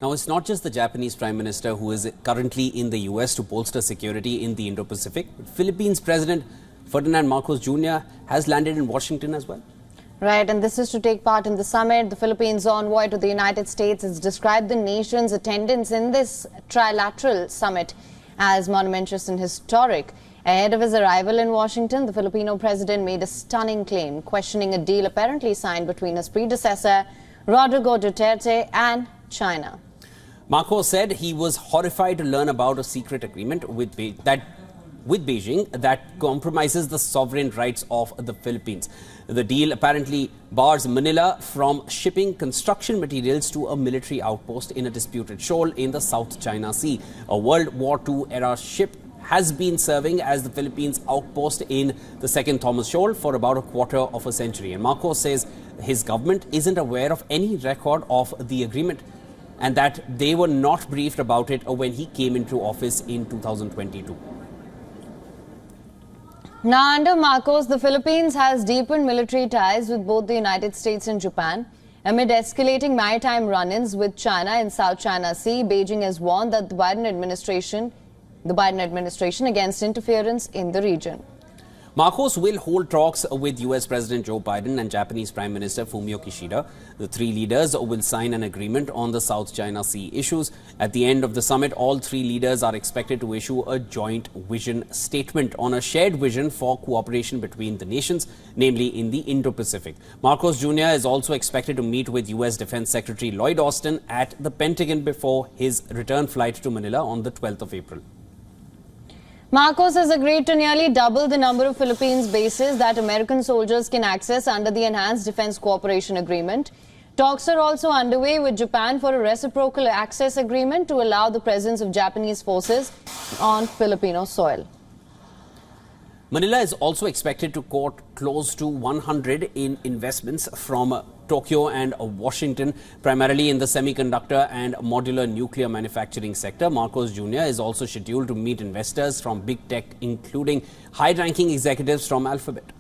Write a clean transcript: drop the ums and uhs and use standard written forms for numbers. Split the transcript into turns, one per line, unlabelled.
Now, it's not just the Japanese Prime Minister who is currently in the US to bolster security in the Indo-Pacific. Philippines President Ferdinand Marcos Jr. has landed in Washington as well.
Right, and this is to take part in the summit. The Philippines envoy to the United States has described the nation's attendance in this trilateral summit as monumentous and historic. Ahead of his arrival in Washington, the Filipino president made a stunning claim, questioning a deal apparently signed between his predecessor, Rodrigo Duterte, and China.
Marcos said he was horrified to learn about a secret agreement with Beijing that compromises the sovereign rights of the Philippines. The deal apparently bars Manila from shipping construction materials to a military outpost in a disputed shoal in the South China Sea. A World War II era ship has been serving as the Philippines outpost in the Second Thomas Shoal for about a quarter of a century. And Marcos says his government isn't aware of any record of the agreement and that they were not briefed about it when he came into office in 2022.
Now, under Marcos, the Philippines has deepened military ties with both the United States and Japan. Amid escalating maritime run-ins with China in South China Sea, Beijing has warned that the Biden administration against interference in the region.
Marcos will hold talks with US President Joe Biden and Japanese Prime Minister Fumio Kishida. The three leaders will sign an agreement on the South China Sea issues. At the end of the summit, all three leaders are expected to issue a joint vision statement on a shared vision for cooperation between the nations, namely in the Indo-Pacific. Marcos Jr. is also expected to meet with US Defense Secretary Lloyd Austin at the Pentagon before his return flight to Manila on the 12th of April.
Marcos has agreed to nearly double the number of Philippines bases that American soldiers can access under the Enhanced Defense Cooperation Agreement. Talks are also underway with Japan for a reciprocal access agreement to allow the presence of Japanese forces on Filipino soil.
Manila is also expected to court close to 100 in investments from Tokyo and Washington, primarily in the semiconductor and modular nuclear manufacturing sector. Marcos Jr. is also scheduled to meet investors from big tech, including high-ranking executives from Alphabet.